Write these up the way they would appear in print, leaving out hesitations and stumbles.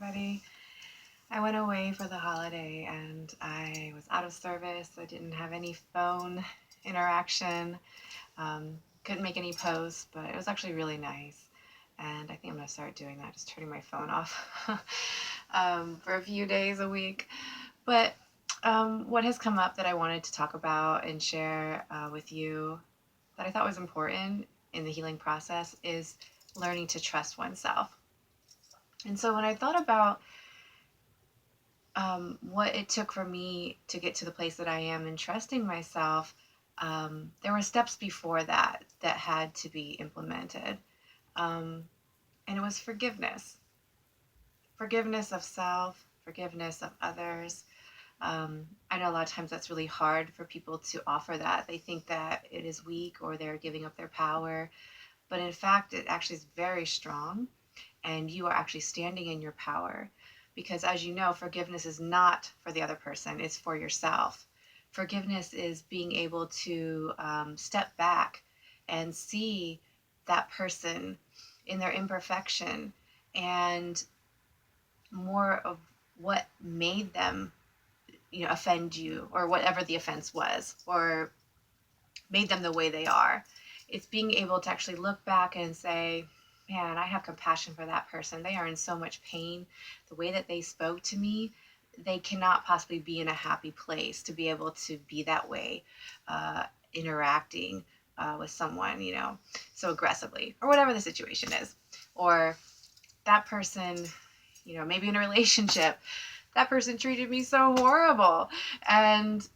everybody. I went away for the holiday and I was out of service. I didn't have any phone interaction, couldn't make any posts, but it was actually really nice. And I think I'm going to start doing that, just turning my phone off for a few days a week. But what has come up that I wanted to talk about and share with you that I thought was important in the healing process is learning to trust oneself. And so when I thought about what it took for me to get to the place that I am in trusting myself, there were steps before that that had to be implemented. Um, and it was forgiveness of self, forgiveness of others. I know a lot of times that's really hard for people to offer that. They think that it is weak or they're giving up their power. But in fact, it actually is very strong, and you are actually standing in your power. Because as you know, forgiveness is not for the other person, it's for yourself. Forgiveness is being able to step back and see that person in their imperfection and more of what made them offend you, or whatever the offense was, or made them the way they are. It's being able to actually look back and say, man, I have compassion for that person. They are in so much pain. The way that they spoke to me, they cannot possibly be in a happy place to be able to be that way, interacting with someone, so aggressively, or whatever the situation is. Or that person, maybe in a relationship, that person treated me so horrible. And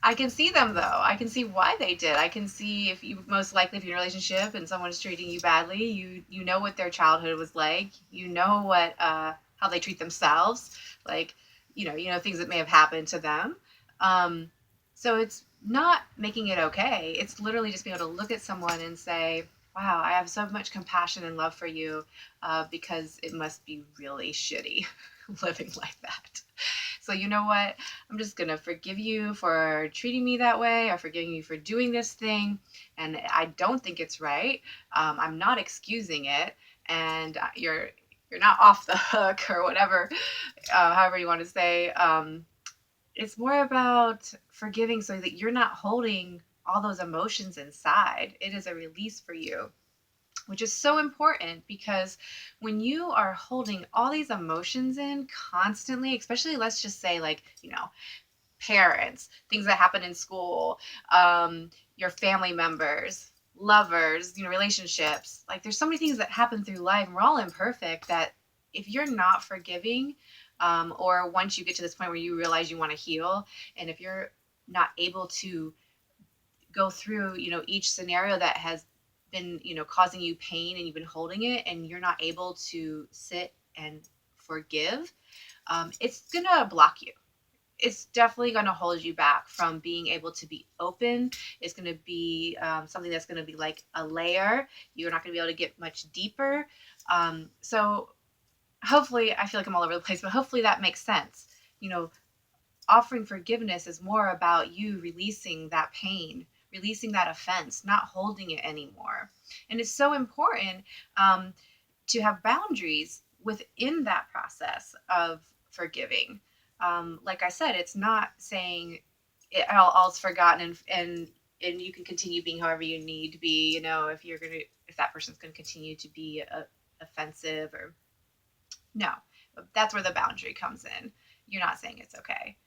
I can see them though. I can see why they did. I can see, if you, most likely if you're in a relationship and someone's treating you badly, you know what their childhood was like. You know what how they treat themselves, like you know things that may have happened to them. Um, so it's not making it okay. It's literally just being able to look at someone and say, "Wow, I have so much compassion and love for you," because it must be really shitty living like that. So you know what? I'm just going to forgive you for treating me that way, or forgiving you for doing this thing. And I don't think it's right. I'm not excusing it. And you're not off the hook, or whatever, however you want to say. It's more about forgiving so that you're not holding all those emotions inside. It is a release for you, which is so important, because when you are holding all these emotions in constantly, especially, let's just say, like, parents, things that happen in school, your family members, lovers, relationships, like there's so many things that happen through life, and we're all imperfect, that if you're not forgiving, or once you get to this point where you realize you want to heal, and if you're not able to go through, each scenario that has been, causing you pain, and you've been holding it, and you're not able to sit and forgive, it's gonna block you. It's definitely going to hold you back from being able to be open. It's going to be something that's going to be like a layer. You're not going to be able to get much deeper. So hopefully, I feel like I'm all over the place, but hopefully that makes sense. You know, Offering forgiveness is more about you releasing that pain, releasing that offense, not holding it anymore. And it's so important to have boundaries within that process of forgiving. Like I said, it's not saying all's forgotten, and you can continue being however you need to be. If that person's gonna continue to be offensive, or no, that's where the boundary comes in. You're not saying it's okay.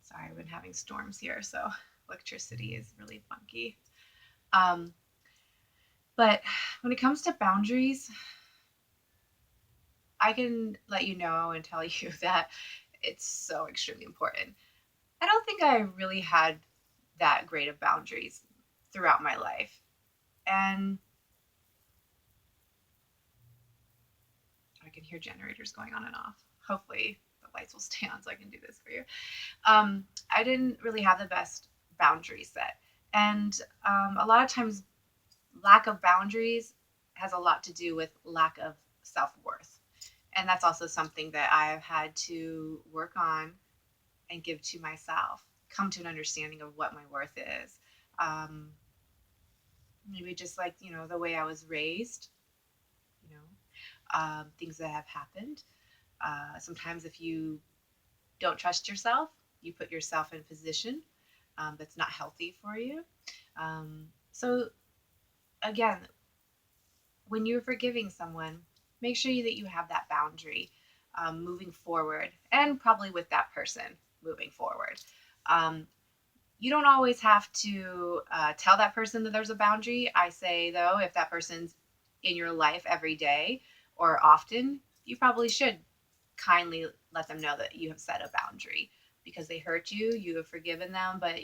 Sorry, I've been having storms here, so electricity is really funky. Um, but when it comes to boundaries, I can let you know and tell you that it's so extremely important. I don't think I really had that great of boundaries throughout my life. And I can hear generators going on and off. Hopefully, the lights will stay on so I can do this for you. I didn't really have the best boundary set. And a lot of times, lack of boundaries has a lot to do with lack of self worth. And that's also something that I have had to work on and give to myself, come to an understanding of what my worth is. Maybe just like, the way I was raised, you know. things that have happened. Sometimes if you don't trust yourself, you put yourself in a position that's not healthy for you. So again, when you're forgiving someone, make sure that you have that boundary moving forward, and probably with that person moving forward. Um, you don't always have to tell that person that there's a boundary. I say, though, if that person's in your life every day or often, you probably should kindly let them know that you have set a boundary because they hurt you, you have forgiven them, but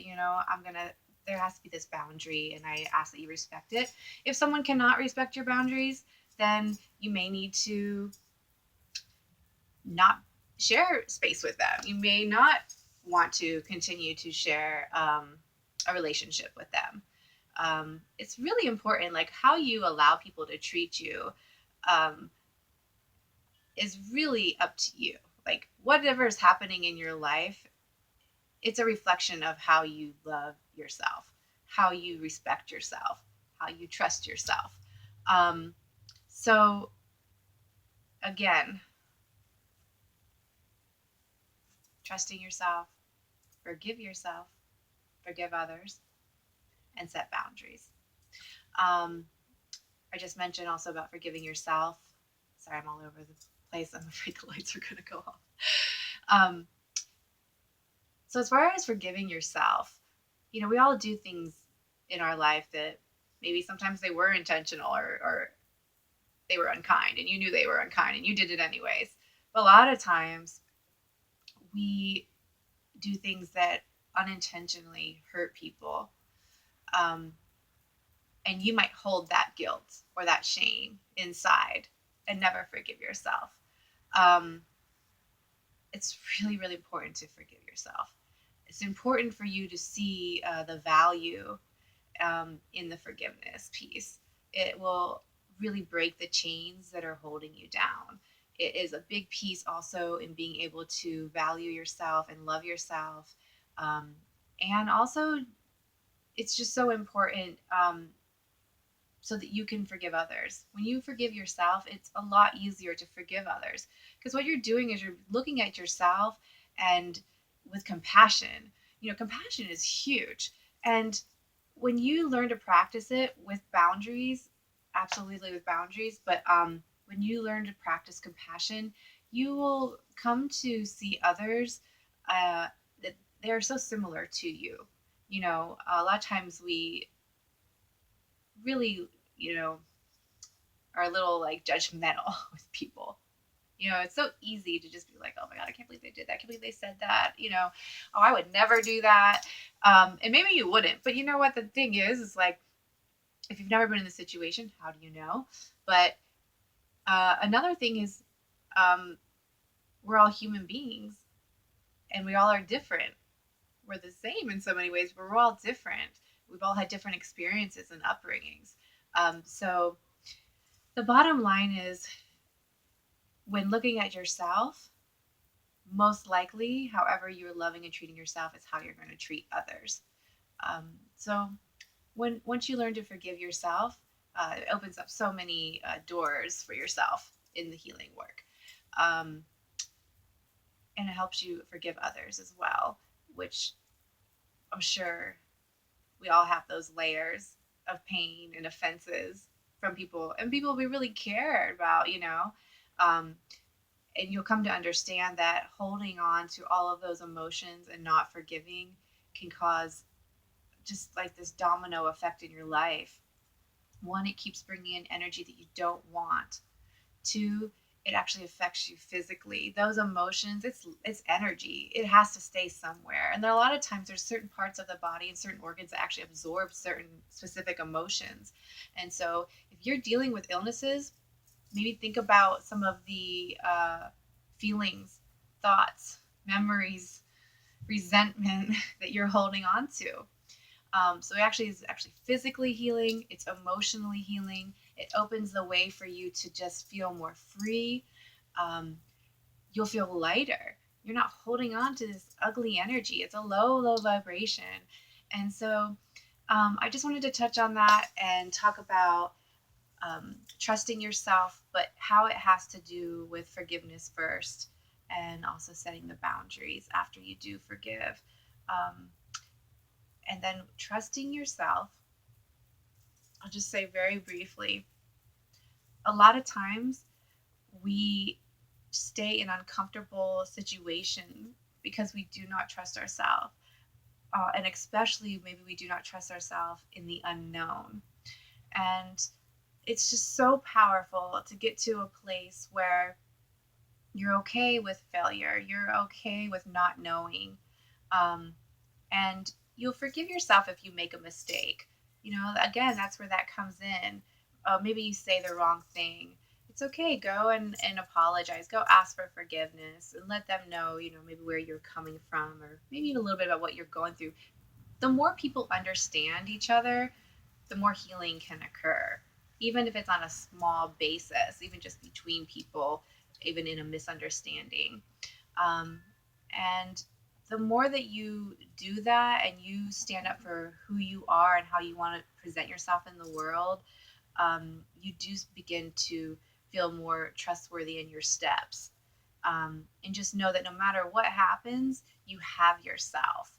there has to be this boundary, and I ask that you respect it. If someone cannot respect your boundaries, then you may need to not share space with them. You may not want to continue to share a relationship with them. It's really important, like how you allow people to treat you um, is really up to you. Like whatever is happening in your life, it's a reflection of how you love yourself, how you respect yourself, how you trust yourself. Um, so again, trusting yourself, forgive yourself, forgive others, and set boundaries. Um, I just mentioned also about forgiving yourself. Sorry, I'm all over the place. I'm afraid the lights are going to go off. Um, so, as far as forgiving yourself, we all do things in our life that maybe sometimes they were intentional, or they were unkind and you knew they were unkind and you did it anyways. But a lot of times we do things that unintentionally hurt people. Um, and you might hold that guilt or that shame inside and never forgive yourself. Um, it's really, really important to forgive yourself. It's important for you to see the value in the forgiveness piece. It will really break the chains that are holding you down. It is a big piece also in being able to value yourself and love yourself. Um, and also, it's just so important so that you can forgive others. When you forgive yourself, it's a lot easier to forgive others because what you're doing is you're looking at yourself and with compassion. Compassion is huge. And when you learn to practice it with boundaries, absolutely with boundaries, but when you learn to practice compassion, you will come to see others that they're so similar to you. A lot of times we really, are a little like judgmental with people. It's so easy to just be like, oh my God, I can't believe they did that. I can't believe they said that. Oh, I would never do that. And maybe you wouldn't. But you know what? The thing is like, if you've never been in the situation, how do you know? But another thing is, um, we're all human beings and we all are different. We're the same in so many ways, but we're all different. We've all had different experiences and upbringings. So the bottom line is, when looking at yourself, most likely, however you're loving and treating yourself is how you're going to treat others. So once you learn to forgive yourself, it opens up so many doors for yourself in the healing work. Um, and it helps you forgive others as well, which I'm sure we all have those layers of pain and offenses from people, and people we really care about, Um, and you'll come to understand that holding on to all of those emotions and not forgiving can cause just like this domino effect in your life. One, it keeps bringing in energy that you don't want. Two, it actually affects you physically. Those emotions, it's energy. It has to stay somewhere. And there are a lot of times there's certain parts of the body and certain organs that actually absorb certain specific emotions. And so if you're dealing with illnesses, maybe think about some of the feelings, thoughts, memories, resentment that you're holding on to. So it actually is actually physically healing. It's emotionally healing. It opens the way for you to just feel more free. Um, you'll feel lighter. You're not holding on to this ugly energy. It's a low, low vibration. And so I just wanted to touch on that and talk about trusting yourself, but how it has to do with forgiveness first, and also setting the boundaries after you do forgive. Um, and then trusting yourself, I'll just say very briefly, a lot of times we stay in uncomfortable situations because we do not trust ourselves. And especially maybe we do not trust ourselves in the unknown. And it's just so powerful to get to a place where you're okay with failure, you're okay with not knowing. Um, and you'll forgive yourself if you make a mistake. Again, that's where that comes in. Maybe you say the wrong thing. It's okay. Go and apologize. Go ask for forgiveness and let them know, maybe where you're coming from, or maybe a little bit about what you're going through. The more people understand each other, the more healing can occur, even if it's on a small basis, even just between people, even in a misunderstanding. Um, and the more that you do that and you stand up for who you are and how you want to present yourself in the world, you do begin to feel more trustworthy in your steps. And just know that no matter what happens, you have yourself.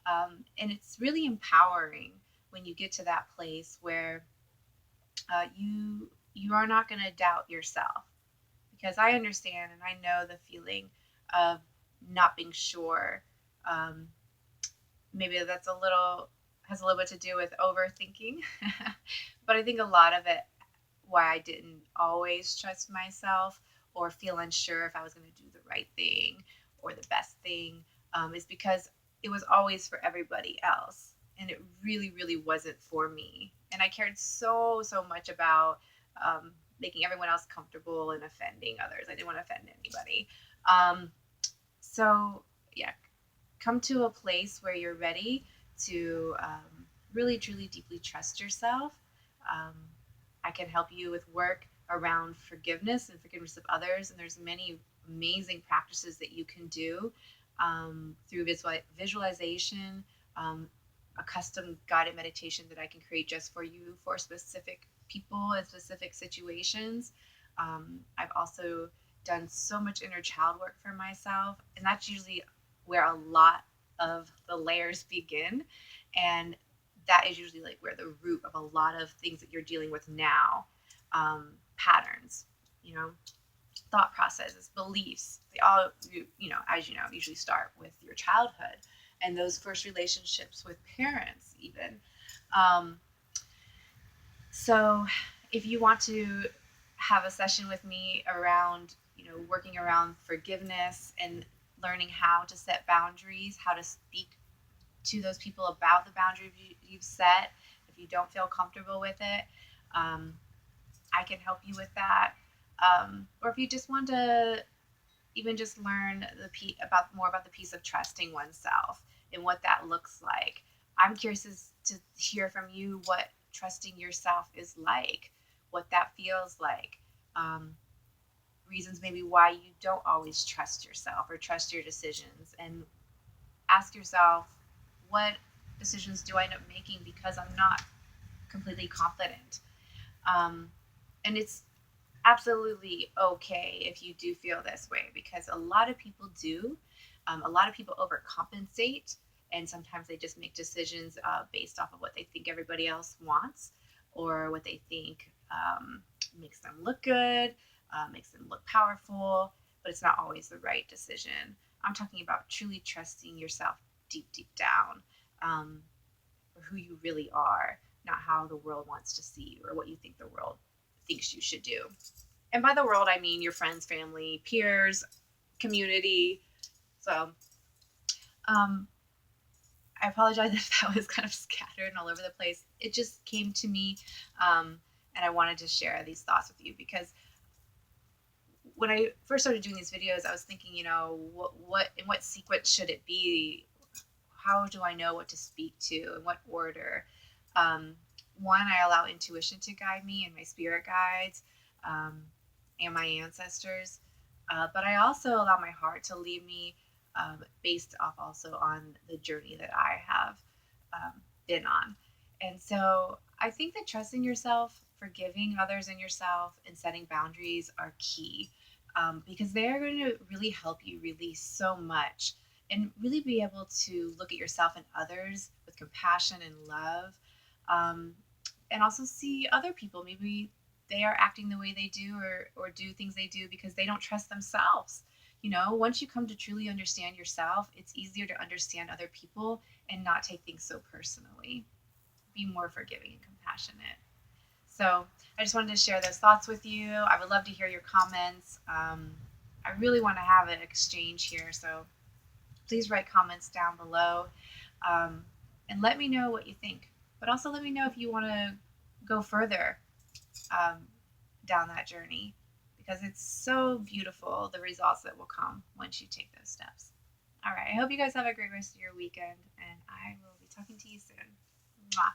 And it's really empowering when you get to that place where you are not going to doubt yourself, because I understand and I know the feeling of not being sure. Um, Maybe that's has a little bit to do with overthinking, but I think a lot of it, why I didn't always trust myself or feel unsure if I was going to do the right thing or the best thing, is because it was always for everybody else. And it really, really wasn't for me. And I cared so much about making everyone else comfortable and offending others. I didn't want to offend anybody. Um, so, yeah, come to a place where you're ready to really, truly, deeply trust yourself. Um, I can help you with work around forgiveness and forgiveness of others, and there's many amazing practices that you can do through visualization, um, a custom guided meditation that I can create just for you for specific people and specific situations. I've also done so much inner child work for myself, and that's usually where a lot of the layers begin. And that is usually like where the root of a lot of things that you're dealing with now, patterns, you know, thought processes, beliefs, they all, as you know, usually start with your childhood and those first relationships with parents, even. Um, so if you want to have a session with me around, working around forgiveness and learning how to set boundaries, how to speak to those people about the boundary you've set, if you don't feel comfortable with it, um, I can help you with that. Or if you just want to even just learn about the piece of trusting oneself and what that looks like. I'm curious to hear from you what trusting yourself is like, what that feels like, um, reasons maybe why you don't always trust yourself or trust your decisions, and ask yourself, what decisions do I end up making because I'm not completely confident? Um, and it's absolutely okay if you do feel this way, because a lot of people do. A lot of people overcompensate, and sometimes they just make decisions based off of what they think everybody else wants, or what they think makes them look good, makes them look powerful, but it's not always the right decision. I'm talking about truly trusting yourself deep down, um, for who you really are, not how the world wants to see you or what you think the world thinks you should do. And by the world, I mean your friends, family, peers, community. So um, I apologize if that was kind of scattered and all over the place. It just came to me, and I wanted to share these thoughts with you, because when I first started doing these videos, I was thinking, what in what sequence should it be? How do I know what to speak to, in what order? Um, One, I allow intuition to guide me and my spirit guides, um, and my ancestors. But I also allow my heart to lead me, based off also on the journey that I have been on. And so I think that trusting yourself forgiving others and yourself and setting boundaries are key, because they're going to really help you release so much and really be able to look at yourself and others with compassion and love. Um, and also see other people. Maybe they are acting the way they do, or do things they do because they don't trust themselves. Once you come to truly understand yourself, it's easier to understand other people and not take things so personally. Be more forgiving and compassionate. So I just wanted to share those thoughts with you. I would love to hear your comments. I really want to have an exchange here. So please write comments down below, um, and let me know what you think. But also let me know if you want to go further, um, down that journey, because it's so beautiful, the results that will come once you take those steps. All right. I hope you guys have a great rest of your weekend, and I will be talking to you soon. Mwah.